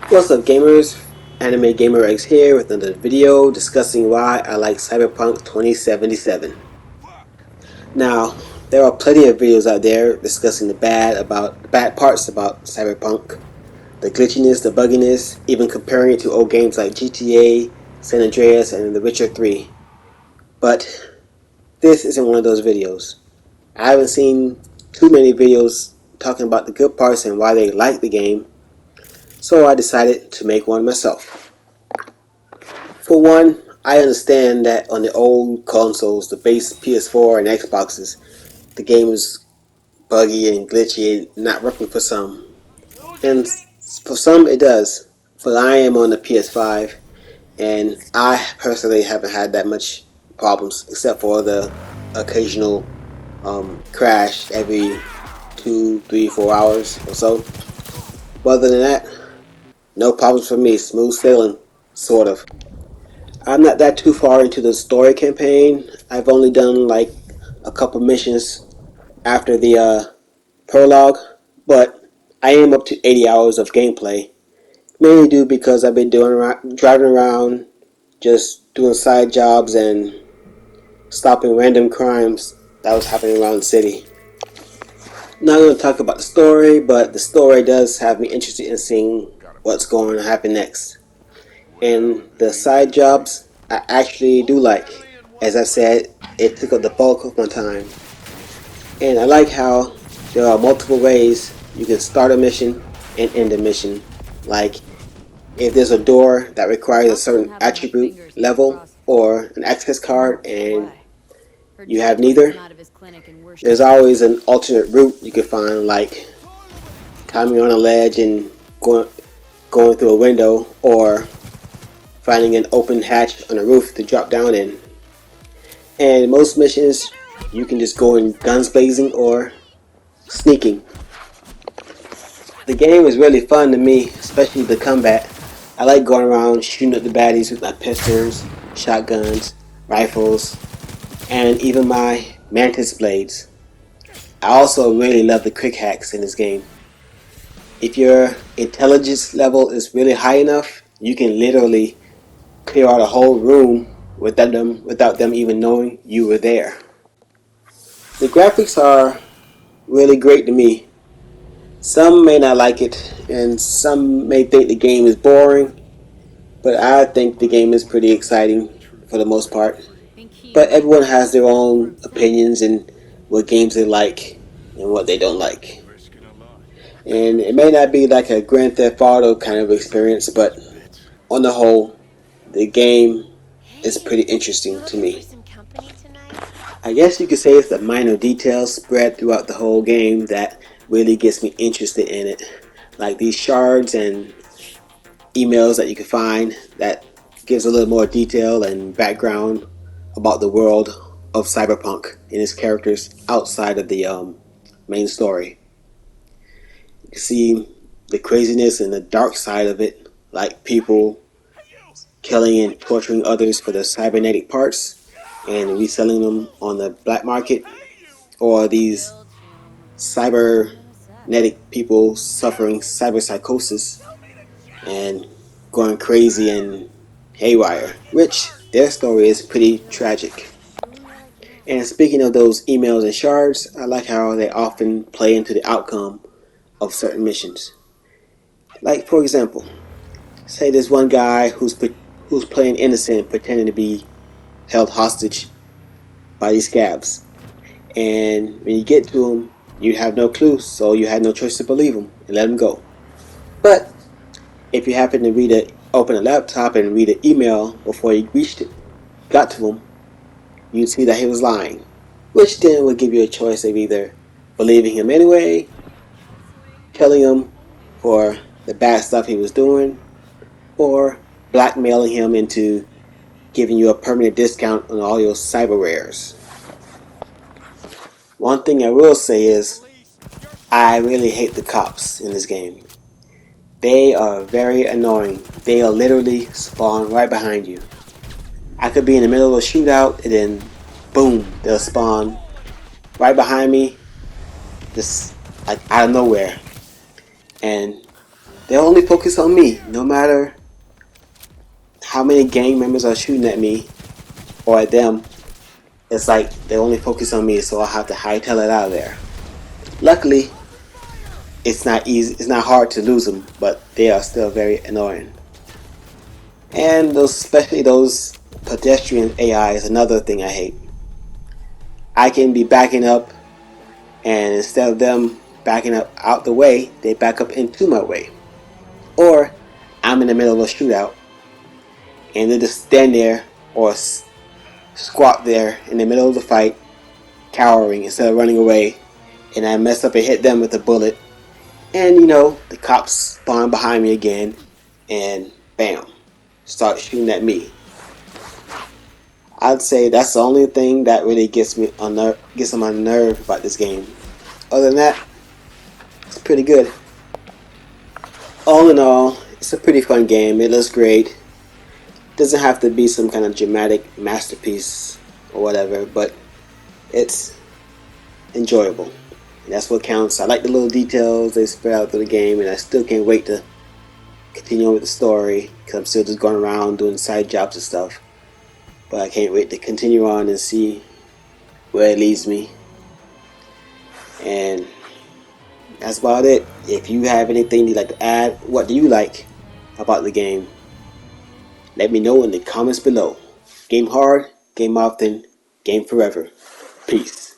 What's up gamers? Anime Gamer X here with another video discussing why I like Cyberpunk 2077. Now, there are plenty of videos out there discussing the bad parts about Cyberpunk, the glitchiness, the bugginess, even comparing it to old games like GTA, San Andreas, and The Witcher 3. But this isn't one of those videos. I haven't seen too many videos talking about the good parts and why they like the game, so I decided to make one myself. For one, I understand that on the old consoles, the base PS4 and Xboxes, the game was buggy and glitchy and not working for some. And for some it does. But I am on the PS5 and I personally haven't had that much problems except for the occasional crash every 2, 3, 4 hours or so. But other than that, no problems for me. Smooth sailing, sort of. I'm not that too far into the story campaign. I've only done like a couple missions after the prologue, but I am up to 80 hours of gameplay. Mainly due because I've been driving around, just doing side jobs and stopping random crimes that was happening around the city. Not going to talk about the story, but the story does have me interested in seeing what's going to happen next. And the side jobs I actually do like. As I said, it took up the bulk of my time. And I like how there are multiple ways you can start a mission and end a mission. Like if there's a door that requires a certain attribute level or an access card and you have neither, there's always an alternate route you can find, like climbing on a ledge and going through a window, or finding an open hatch on a roof to drop down in. And most missions, you can just go in guns blazing or sneaking. The game is really fun to me, especially the combat. I like going around shooting at the baddies with my pistols, shotguns, rifles, and even my mantis blades. I also really love the quick hacks in this game. If your intelligence level is really high enough, you can literally clear out a whole room without them even knowing you were there. The graphics are really great to me. Some may not like it, and some may think the game is boring, but I think the game is pretty exciting for the most part. But everyone has their own opinions and what games they like and what they don't like. And it may not be like a Grand Theft Auto kind of experience, but on the whole, the game is pretty interesting to me. I guess you could say it's the minor details spread throughout the whole game that really gets me interested in it. Like these shards and emails that you can find that gives a little more detail and background about the world of Cyberpunk and its characters outside of the main story. You can see the craziness and the dark side of it, like people killing and torturing others for their cybernetic parts and reselling them on the black market, or these cybernetic people suffering cyberpsychosis and going crazy and haywire, which their story is pretty tragic. And speaking of those emails and shards, I like how they often play into the outcome of certain missions. Like for example, say there's one guy who's playing innocent, pretending to be held hostage by these scabs, and when you get to him, you have no clue, so you had no choice to believe him and let him go. But if you happen to open a laptop and read an email before you got to him, you'd see that he was lying, which then would give you a choice of either believing him anyway, killing him for the bad stuff he was doing, or blackmailing him into giving you a permanent discount on all your cyber rares. One thing I will say is, I really hate the cops in this game. They are very annoying. They'll literally spawn right behind you. I could be in the middle of a shootout and then boom, they'll spawn right behind me, just like out of nowhere. And They only focus on me, no matter how many gang members are shooting at me or at them. It's like they only focus on me, so I have to hightail it out of there. Luckily, it's not easy. It's not hard to lose them, but they are still very annoying. And especially those pedestrian AI is another thing I hate. I can be backing up, and instead of them backing up out the way, they back up into my way. Or I'm in the middle of a shootout, and they just stand there or squat there in the middle of the fight, cowering instead of running away, and I mess up and hit them with a bullet, and the cops spawn behind me again, and bam, start shooting at me. I'd say that's the only thing that really gets them on my nerve about this game. Other than that, it's pretty good. All in all, it's a pretty fun game. It looks great. Doesn't have to be some kind of dramatic masterpiece or whatever, but it's enjoyable. And that's what counts. I like the little details they spread out through the game, and I still can't wait to continue on with the story because I'm still just going around doing side jobs and stuff. But I can't wait to continue on and see where it leads me. And that's about it. If you have anything you'd like to add, what do you like about the game? Let me know in the comments below. Game hard, game often, game forever. Peace.